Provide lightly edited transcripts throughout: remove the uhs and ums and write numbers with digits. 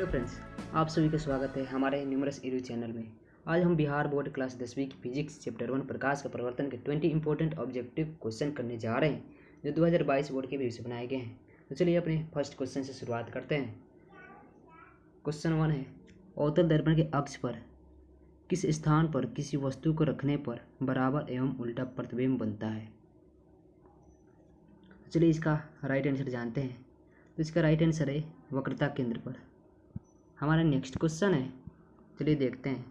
Hello friends, आप सभी का स्वागत है हमारे न्यूमरस एडू चैनल में। आज हम बिहार बोर्ड क्लास 10वीं की फिजिक्स चैप्टर 1 प्रकाश का प्रवर्तन के 20 इंपॉर्टेंट ऑब्जेक्टिव क्वेश्चन करने जा रहे हैं जो 2022 बोर्ड के बेस से बनाए गए हैं। तो चलिए अपने फर्स्ट क्वेश्चन से शुरुआत करते हैं। क्वेश्चन 1 है, अवतल दर्पण के अक्ष पर किस स्थान पर किसी वस्तु को रखने पर बराबर एवं उल्टा प्रतिबिंब बनता है। चलिए इसका राइट आंसर जानते हैं। तो इसका राइट आंसर है वक्रता केंद्र पर। हमारा नेक्स्ट क्वेश्चन है, चलिए देखते हैं।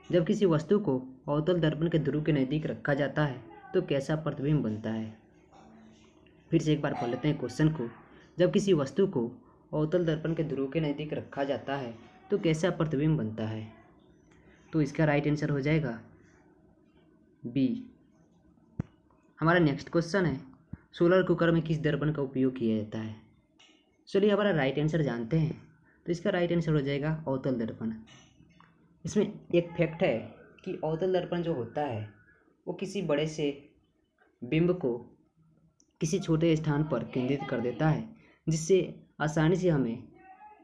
जब किसी वस्तु को अवतल दर्पण के ध्रुव के नज़दीक रखा जाता है तो कैसा प्रतिबिंब बनता है। फिर से एक बार पढ़ लेते हैं क्वेश्चन को। जब किसी वस्तु को अवतल दर्पण के ध्रुव के नज़दीक रखा जाता है तो कैसा प्रतिबिंब बनता है। तो इसका राइट आंसर हो जाएगा बी। हमारा नेक्स्ट क्वेश्चन है, सोलर कुकर में किस दर्पण का उपयोग किया जाता है। चलिए हमारा राइट आंसर जानते हैं। तो इसका राइट आंसर हो जाएगा अवतल दर्पण। इसमें एक फैक्ट है कि अवतल दर्पण जो होता है वो किसी बड़े से बिंब को किसी छोटे स्थान पर केंद्रित कर देता है, जिससे आसानी से हमें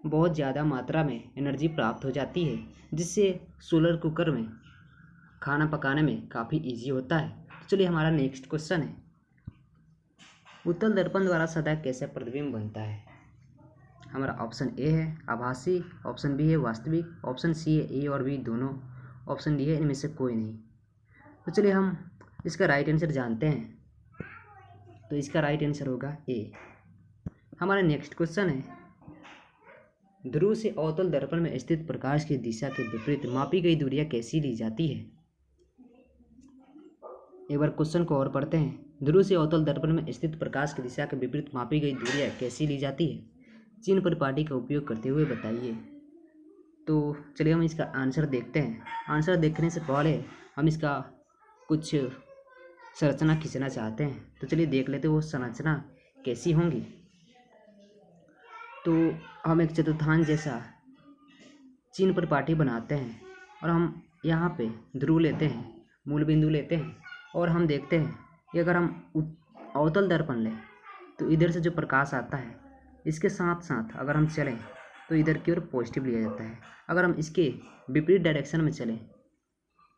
बहुत ज़्यादा मात्रा में एनर्जी प्राप्त हो जाती है, जिससे सोलर कुकर में खाना पकाने में काफ़ी इजी होता है। तो चलिए हमारा नेक्स्ट क्वेश्चन है, उत्तल दर्पण द्वारा सतह कैसे प्रतिबिंब बनता है। हमारा ऑप्शन ए है आभासी, ऑप्शन बी है वास्तविक, ऑप्शन सी है ए और बी दोनों, ऑप्शन डी है इनमें से कोई नहीं। तो चलिए हम इसका राइट आंसर जानते हैं। तो इसका राइट आंसर होगा ए। हमारा नेक्स्ट क्वेश्चन है, ध्रुव से अवतल दर्पण में स्थित प्रकाश की दिशा के विपरीत मापी गई दूरियां कैसी ली जाती है। एक बार क्वेश्चन को और पढ़ते हैं। ध्रुव से अवतल दर्पण में स्थित प्रकाश की दिशा के विपरीत मापी गई दूरियां कैसी ली जाती है, चिन्ह परिपाटी का उपयोग करते हुए बताइए। तो चलिए हम इसका आंसर देखते हैं। आंसर देखने से पहले हम इसका कुछ संरचना खींचना चाहते हैं। तो चलिए देख लेते हैं वो संरचना कैसी होंगी। तो हम एक चतुर्थांश जैसा चिन्ह परिपाटी बनाते हैं और हम यहाँ पे ध्रुव लेते हैं, मूल बिंदु लेते हैं और हम देखते हैं कि अगर हम अवतल दर्पण लें तो इधर से जो प्रकाश आता है इसके साथ साथ अगर हम चलें तो इधर की ओर पॉजिटिव लिया जाता है। अगर हम इसके विपरीत डायरेक्शन में चलें,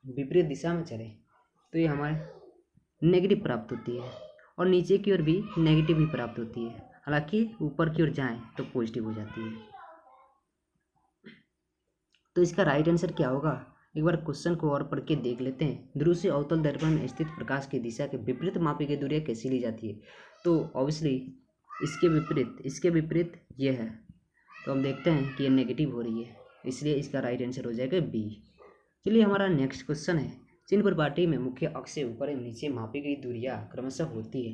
विपरीत दिशा में चलें, तो ये हमारे नेगेटिव प्राप्त होती है और नीचे की ओर भी नेगेटिव ही प्राप्त होती है। हालांकि ऊपर की ओर जाएं तो पॉजिटिव हो जाती है। तो इसका राइट आंसर क्या होगा, एक बार क्वेश्चन को और पढ़ के देख लेते हैं। ध्रुव से अवतल दर्पण में स्थित प्रकाश की दिशा के विपरीत मापी गई दूरियां कैसी ली जाती है। तो ऑब्वियसली इसके विपरीत ये है, तो हम देखते हैं कि ये नेगेटिव हो रही है, इसलिए इसका राइट आंसर हो जाएगा बी। चलिए हमारा नेक्स्ट क्वेश्चन है, चिन्ह परिपाटी में मुख्य अक्ष से ऊपर एवं नीचे मापी गई दूरियां क्रमशः होती है।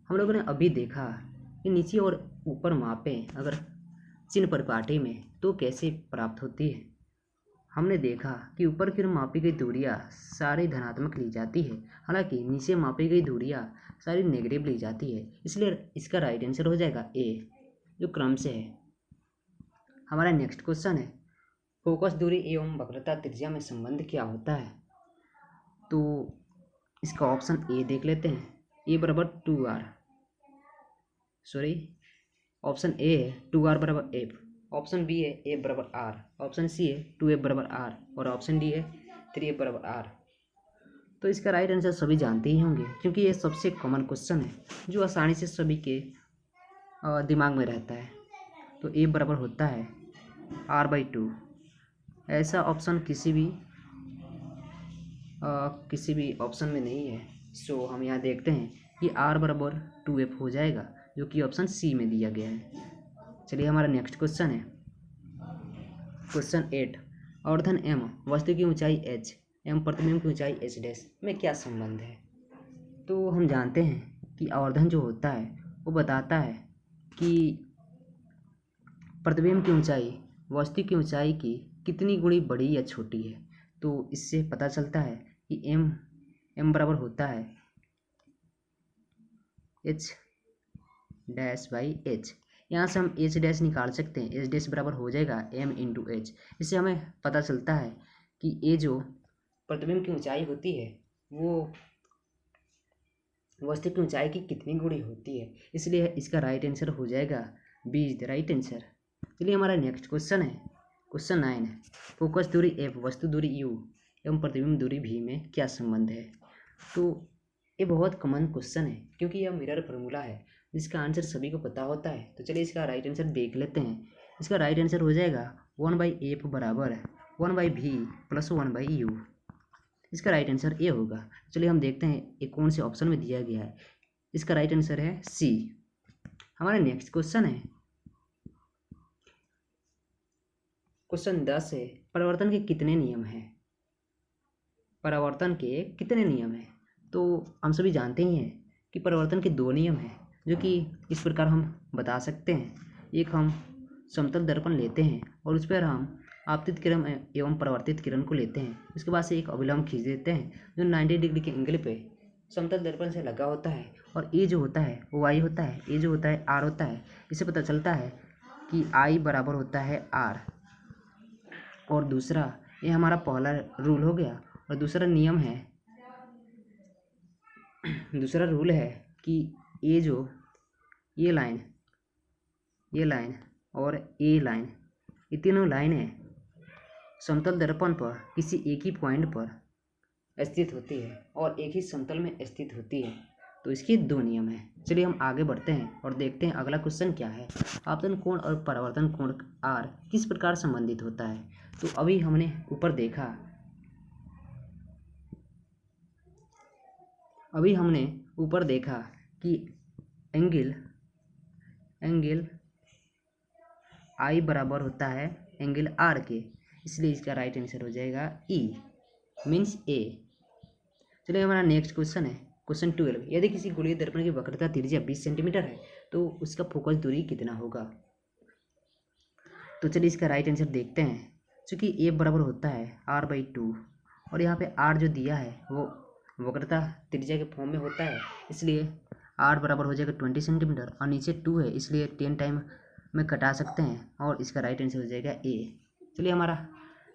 हम लोगों ने अभी देखा कि नीचे और ऊपर मापें अगर चिन्ह परिपाटी में तो कैसे प्राप्त होती है। हमने देखा कि ऊपर की ओर मापी गई दूरियां सारी धनात्मक ली जाती है, हालांकि नीचे मापी गई दूरियां सारी नेगेटिव ली जाती है, इसलिए इसका राइट आंसर हो जाएगा ए, जो क्रम से है। हमारा नेक्स्ट क्वेश्चन है, फोकस दूरी एवं वक्रता त्रिज्या में संबंध क्या होता है। तो इसका ऑप्शन ए देख लेते हैं, ए बराबर 2r, सॉरी ऑप्शन ए है 2r बराबर एफ, ऑप्शन बी है ए बराबर आर, ऑप्शन सी है 2f बराबर आर और ऑप्शन डी है 3f बराबर आर। तो इसका राइट आंसर सभी जानते ही होंगे क्योंकि ये सबसे कॉमन क्वेश्चन है जो आसानी से सभी के दिमाग में रहता है। तो ए बराबर होता है r/2। ऐसा ऑप्शन किसी भी ऑप्शन में नहीं है। सो हम यहाँ देखते हैं कि r बराबर 2f हो जाएगा, जो कि ऑप्शन सी में दिया गया है। चलिए हमारा नेक्स्ट क्वेश्चन है, क्वेश्चन 8, आवर्धन m, वस्तु की ऊंचाई h एवं प्रतिबिंब की ऊंचाई h डैश में क्या संबंध है। तो हम जानते हैं कि आवर्धन जो होता है वो बताता है कि प्रतिबिंब की ऊंचाई वस्तु की ऊंचाई की कितनी गुणी बड़ी या छोटी है। तो इससे पता चलता है कि m बराबर होता है h डैश बाई h। यहाँ से हम h डैश निकाल सकते हैं, h डैश बराबर हो जाएगा m इंटू h। इससे हमें पता चलता है कि ये जो प्रतिबिंब की ऊंचाई होती है वो वस्तु की ऊंचाई की कितनी गुणी होती है, इसलिए इसका राइट आंसर हो जाएगा B is the right answer. चलिए हमारा नेक्स्ट क्वेश्चन है क्वेश्चन 9 है, फोकस दूरी एफ वस्तु दूरी यू एवं प्रतिबिंब दूरी भी में क्या संबंध है। तो ये बहुत कॉमन क्वेश्चन है क्योंकि यह मिरर फार्मूला है जिसका आंसर सभी को पता होता है। तो चलिए इसका राइट आंसर देख लेते हैं। इसका राइट आंसर हो जाएगा 1/f बराबर 1/v प्लस 1/u। इसका राइट आंसर ए होगा। चलिए हम देखते हैं ये कौन से ऑप्शन में दिया गया है। इसका राइट आंसर है सी। हमारा नेक्स्ट क्वेश्चन है क्वेश्चन 10 है, परावर्तन के कितने नियम हैं। परावर्तन के कितने नियम हैं। तो हम सभी जानते ही हैं कि परावर्तन के 2 नियम हैं जो कि इस प्रकार हम बता सकते हैं। एक हम समतल दर्पण लेते हैं और उस पर हम आपतित किरण एवं परावर्तित किरण को लेते हैं। उसके बाद से एक अभिलंब खींच देते हैं जो 90 डिग्री के एंगल पे समतल दर्पण से लगा होता है और ए जो होता है वो वाई होता है, ए जो होता है आर होता है। इससे पता चलता है कि आई बराबर होता है आर। और दूसरा ये हमारा पहला रूल हो गया। और दूसरा नियम है दूसरा रूल है कि ये जो ये लाइन और ये लाइन, ये तीनों लाइनें समतल दर्पण पर किसी एक ही पॉइंट पर स्थित होती है और एक ही समतल में स्थित होती है। तो इसके 2 नियम हैं। चलिए हम आगे बढ़ते हैं और देखते हैं अगला क्वेश्चन क्या है। आपतन कोण और परावर्तन कोण आर किस प्रकार संबंधित होता है। तो अभी हमने ऊपर देखा कि एंगल आई बराबर होता है एंगल आर के, इसलिए इसका राइट आंसर हो जाएगा ई मीन्स ए। चलिए हमारा नेक्स्ट क्वेश्चन है क्वेश्चन 12, यदि किसी गोलीय दर्पण की वक्रता त्रिज्या 20 सेंटीमीटर है तो उसका फोकस दूरी कितना होगा। तो चलिए इसका राइट आंसर देखते हैं। चूँकि ए बराबर होता है r/2 और यहाँ पे r जो दिया है वो वक्रता त्रिज्या के फॉर्म में होता है, इसलिए r बराबर हो जाएगा 20 सेंटीमीटर और नीचे 2 है इसलिए 10 टाइम में कटा सकते हैं और इसका राइट आंसर हो जाएगा ए। चलिए हमारा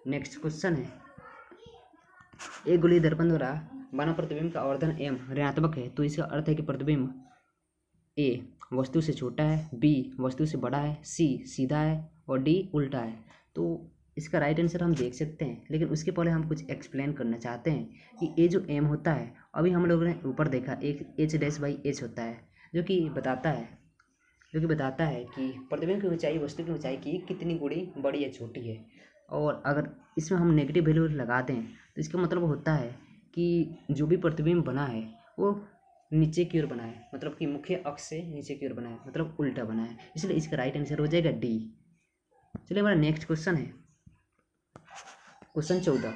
नेक्स्ट क्वेश्चन है, एक गोलीय दर्पण द्वारा बना प्रतिबिंब का आवर्धन m ऋणात्मक है तो इसका अर्थ है कि प्रतिबिंब ए वस्तु से छोटा है, बी वस्तु से बड़ा है, सी सीधा है और डी उल्टा है। तो इसका राइट आंसर हम देख सकते हैं, लेकिन उसके पहले हम कुछ एक्सप्लेन करना चाहते हैं कि ए जो एम होता है अभी हम लोगों ने ऊपर देखा एक h'/h होता है जो कि बताता है कि प्रतिबिंब की ऊंचाई वस्तु की ऊंचाई की कितनी गुणी बड़ी या छोटी है। और अगर इसमें हम नेगेटिव वैल्यू लगा दें तो इसका मतलब होता है कि जो भी प्रतिबिंब बना है वो नीचे की ओर बना है, मतलब कि मुख्य अक्ष से नीचे की ओर बना है, मतलब उल्टा बना है, इसलिए इसका राइट आंसर हो जाएगा डी। चलिए हमारा नेक्स्ट क्वेश्चन है क्वेश्चन 14,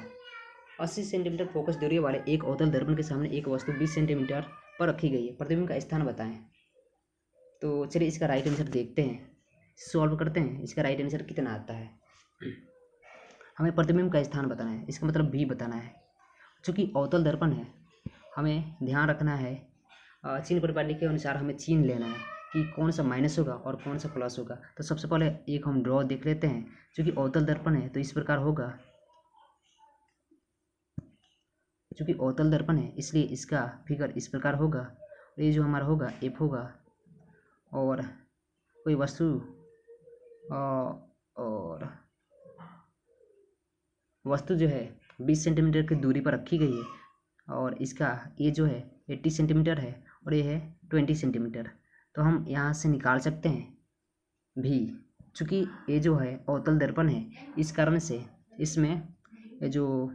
80 सेंटीमीटर फोकस दूरी वाले एक अवतल दर्पण के सामने एक वस्तु 20 सेंटीमीटर पर रखी गई है, प्रतिबिंब का स्थान बताएं। तो चलिए इसका राइट आंसर देखते हैं, सॉल्व करते हैं। इसका राइट आंसर कितना आता है। हमें प्रतिबिंब का स्थान बताना है, इसका मतलब भी बताना है। चूँकि अवतल दर्पण है हमें ध्यान रखना है, चिन्ह प्रणाली के अनुसार हमें चिन्ह लेना है कि कौन सा माइनस होगा और कौन सा प्लस होगा। तो सबसे पहले एक हम ड्रॉ देख लेते हैं। चूँकि अवतल दर्पण है तो इस प्रकार होगा, चूँकि अवतल दर्पण है इसलिए इसका फिगर इस प्रकार होगा। ये जो हमारा होगा एफ होगा और कोई वस्तु और वस्तु जो है 20 सेंटीमीटर की दूरी पर रखी गई है और इसका ये जो है 80 सेंटीमीटर है और ये है 20 सेंटीमीटर। तो हम यहाँ से निकाल सकते हैं भी, चूँकि ये जो है अवतल दर्पण है इस कारण से इसमें ये जो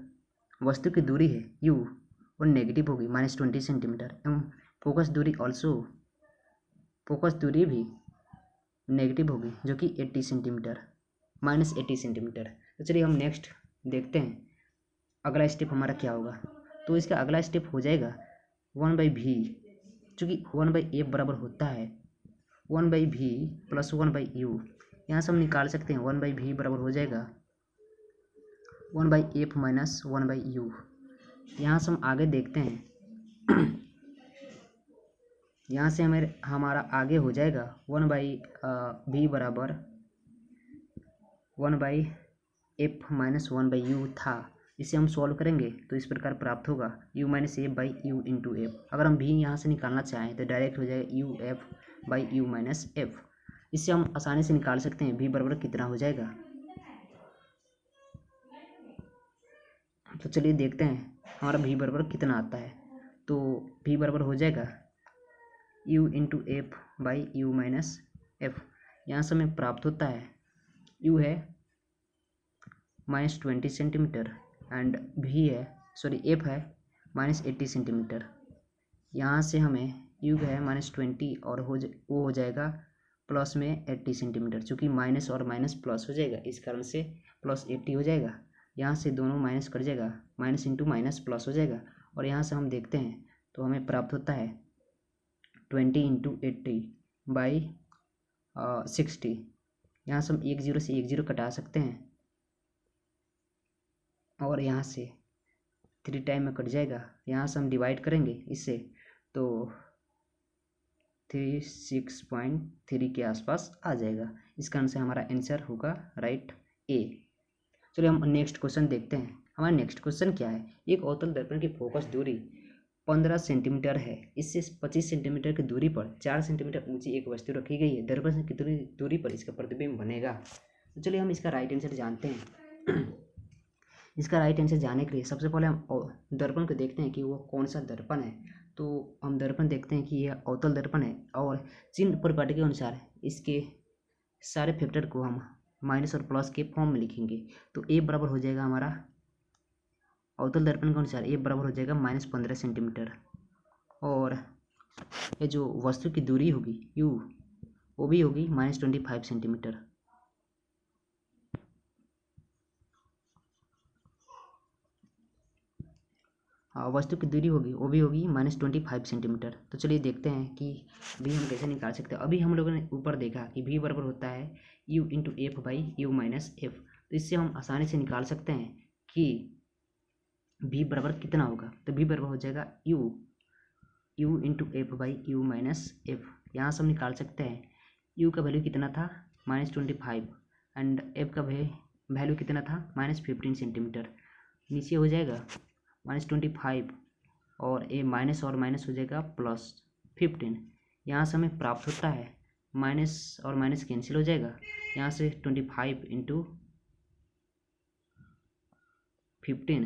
वस्तु की दूरी है u वो नेगेटिव होगी -20 सेंटीमीटर एवं फोकस दूरी भी नेगेटिव होगी जो कि 80 सेंटीमीटर -80 सेंटीमीटर। तो चलिए हम नेक्स्ट देखते हैं अगला स्टेप हमारा क्या होगा। तो इसका अगला स्टेप हो जाएगा 1/v, चूँकि 1/f बराबर होता है 1/v प्लस 1/u। यहाँ से हम निकाल सकते हैं 1/v बराबर हो जाएगा 1/f माइनस 1/u। यहाँ से हम आगे देखते हैं यहाँ से हमारा आगे हो जाएगा 1/v बराबर 1/f माइनस 1/u था। इसे हम सॉल्व करेंगे तो इस प्रकार प्राप्त होगा u minus f/u into F. अगर हम भी यहाँ से निकालना चाहें तो डायरेक्ट हो जाएगा u f/u माइनस f। इससे हम आसानी से निकाल सकते हैं v बराबर कितना हो जाएगा। तो चलिए देखते हैं हमारा v बराबर कितना आता है। तो v बराबर हो जाएगा u into F by you minus F. यहाँ से हमें प्राप्त होता है u है -20 सेंटीमीटर एंड v है f है -80 सेंटीमीटर। यहाँ से हमें u है -20 और वो हो जाएगा प्लस में 80 सेंटीमीटर, चूँकि माइनस और माइनस प्लस हो जाएगा इस कारण से +80 हो जाएगा। यहाँ से दोनों माइनस कट जाएगा, माइनस इंटू माइनस प्लस हो जाएगा और यहाँ से हम देखते हैं तो हमें प्राप्त होता है 20 इंटू 80 बाई 60। यहाँ से हम 10 से 10 कटा सकते हैं और यहाँ से 3 टाइम में कट जाएगा। यहाँ से हम डिवाइड करेंगे इससे तो 36.3 के आसपास आ जाएगा। इस कारण से हमारा आंसर होगा राइट ए। चलिए हम नेक्स्ट क्वेश्चन देखते हैं। हमारा नेक्स्ट क्वेश्चन क्या है, एक अवतल दर्पण की फोकस दूरी 15 सेंटीमीटर है। इससे 25 सेंटीमीटर की दूरी पर 4 सेंटीमीटर ऊंची एक वस्तु रखी गई है। दर्पण से कितनी दूरी पर इसका प्रतिबिंब बनेगा। तो चलिए हम इसका राइट आंसर जानते हैं। इसका राइट आंसर जानने के लिए सबसे पहले हम दर्पण को देखते हैं कि वो कौन सा दर्पण है। तो हम दर्पण देखते हैं कि यह अवतल दर्पण है और चिन्ह परिपाटी के अनुसार इसके सारे फैक्टर को हम माइनस और प्लस के फॉर्म में लिखेंगे। तो ए बराबर हो जाएगा हमारा अवतल दर्पण के अनुसार ए बराबर हो जाएगा -15 सेंटीमीटर और ये जो वस्तु की दूरी होगी यू वो भी होगी -25 सेंटीमीटर। वस्तु की दूरी होगी वो भी होगी -25 सेंटीमीटर। तो चलिए देखते हैं कि भी हम कैसे निकाल सकते हैं। अभी हम लोगों ने ऊपर देखा कि v बराबर होता है u into F by you minus F. तो इससे हम आसानी से निकाल सकते हैं कि v बराबर कितना होगा। तो v बराबर हो जाएगा u into F by you minus F. यहाँ से हम निकाल सकते हैं u का वैल्यू कितना था -25 एंड f का वैल्यू कितना था -15 सेंटीमीटर। नीचे हो जाएगा -25 और ए माइनस और माइनस हो जाएगा +15। यहाँ से हमें प्राप्त होता है माइनस और माइनस कैंसिल हो जाएगा। यहाँ से 25 इंटू 15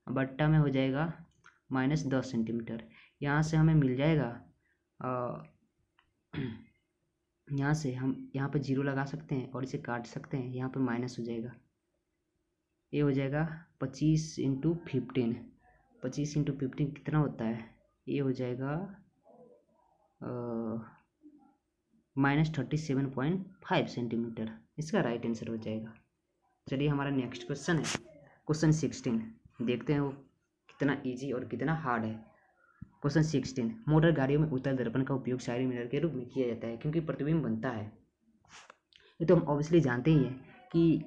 बट्टा में हो जाएगा -10 सेंटीमीटर। यहाँ से हमें मिल जाएगा यहाँ से हम यहाँ पे 0 लगा सकते हैं और इसे काट सकते हैं। यहाँ पे माइनस हो जाएगा, ये हो जाएगा 25 इंटू 15। 25 इंटू 15 कितना होता है, ये हो जाएगा -37.5 सेंटीमीटर। इसका राइट आंसर हो जाएगा। चलिए हमारा नेक्स्ट क्वेश्चन है क्वेश्चन 16। देखते हैं वो कितना इजी और कितना हार्ड है। क्वेश्चन 16, मोटर गाड़ियों में उत्तल दर्पण का उपयोग साइड मिरर के रूप में किया जाता है क्योंकि प्रतिबिंब बनता है। ये तो हम ऑब्वियसली जानते ही हैं कि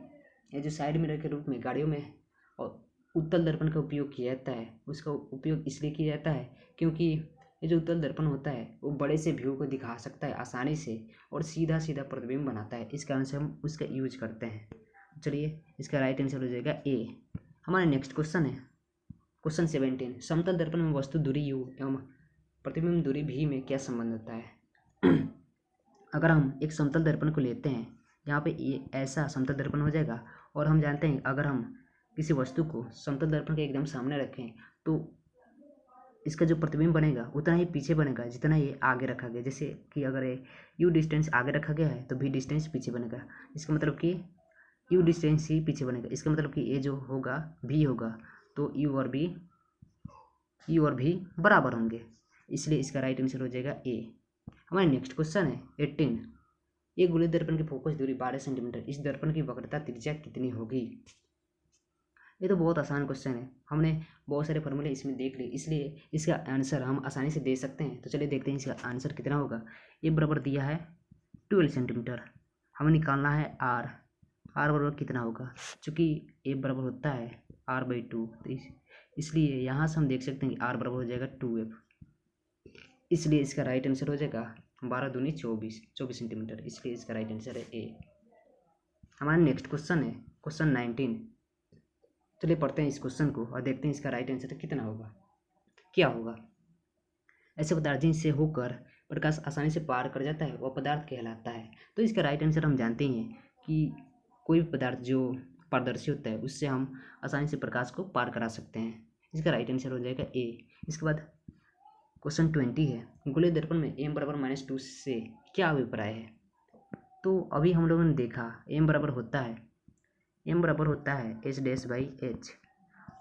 ये जो साइड मिरर के रूप में गाड़ियों में उत्तल दर्पण का उपयोग किया जाता है, उसका उपयोग इसलिए किया जाता है क्योंकि ये जो उत्तल दर्पण होता है वो बड़े से व्यू को दिखा सकता है आसानी से और सीधा सीधा प्रतिबिंब बनाता है। इस कारण से हम उसका यूज करते हैं। चलिए इसका राइट आंसर हो जाएगा ए। हमारा नेक्स्ट क्वेश्चन है क्वेश्चन 17, समतल दर्पण में वस्तु दूरी u एवं प्रतिबिंब दूरी v में क्या संबंध होता है। अगर हम एक समतल दर्पण को लेते हैं, यहाँ पे ये ऐसा समतल दर्पण हो जाएगा और हम जानते हैं अगर हम किसी वस्तु को समतल दर्पण के एकदम सामने रखें तो इसका जो प्रतिबिंब बनेगा उतना ही पीछे बनेगा जितना ये आगे रखा गया। जैसे कि अगर ये u डिस्टेंस आगे रखा गया है तो v डिस्टेंस पीछे बनेगा। इसका मतलब कि u डिस्टेंस ही पीछे बनेगा। इसका मतलब कि ये जो होगा v होगा तो u और v बराबर होंगे, इसलिए इसका राइट आंसर हो जाएगा ए। हमारा नेक्स्ट क्वेश्चन है 18, एक गोलीय दर्पण की फोकस दूरी 12 सेंटीमीटर, इस दर्पण की वक्रता त्रिज्या कितनी होगी। ये तो बहुत आसान क्वेश्चन है, हमने बहुत सारे फॉर्मूले इसमें देख लिए, इसलिए इसका आंसर हम आसानी से दे सकते हैं। तो चलिए देखते हैं इसका आंसर कितना होगा। ए बराबर दिया है 12 सेंटीमीटर, हमें निकालना है आर बराबर कितना होगा। चूँकि ए बराबर होता है r/2 तो इसलिए यहाँ से हम देख सकते हैं कि r बराबर हो जाएगा 2f, इसलिए इसका राइट आंसर हो जाएगा 12 दूनी 24 सेंटीमीटर, इसलिए इसका राइट आंसर है ए। हमारा नेक्स्ट क्वेश्चन है क्वेश्चन 19। चलिए पढ़ते हैं इस क्वेश्चन को और देखते हैं इसका राइट आंसर कितना होगा, क्या होगा। ऐसे पदार्थ जिनसे होकर प्रकाश आसानी से पार कर जाता है वह पदार्थ कहलाता है। तो इसका राइट आंसर हम जानते ही हैं कि कोई भी पदार्थ जो पारदर्शी होता है उससे हम आसानी से प्रकाश को पार करा सकते हैं। इसका राइट आंसर हो जाएगा ए। इसके बाद क्वेश्चन 20 है, गोलीय दर्पण में m बराबर -2 से क्या अभिप्राय है। तो अभी हम लोगों ने देखा m बराबर होता है h'/h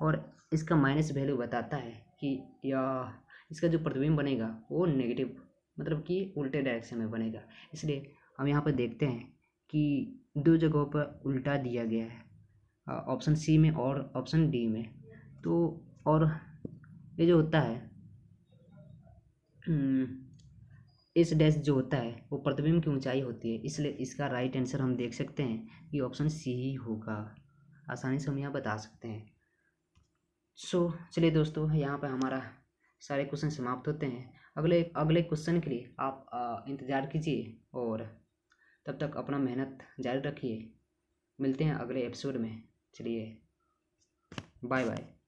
और इसका माइनस वैल्यू बताता है कि यह इसका जो प्रतिबिंब बनेगा वो नेगेटिव मतलब कि उल्टे डायरेक्शन में बनेगा। इसलिए हम यहाँ पर देखते हैं कि 2 जगहों पर उल्टा दिया गया है, ऑप्शन सी में और ऑप्शन डी में। तो और ये जो होता है इस डैश जो होता है वो प्रतिबिंब की ऊंचाई होती है, इसलिए इसका राइट आंसर हम देख सकते हैं कि ऑप्शन सी ही होगा। आसानी से हम यहाँ बता सकते हैं। चलिए दोस्तों, यहाँ पर हमारा सारे क्वेश्चन समाप्त होते हैं। अगले क्वेश्चन के लिए आप इंतज़ार कीजिए और तब तक अपना मेहनत जारी रखिए। मिलते हैं अगले एपिसोड में। चलिए बाय बाय।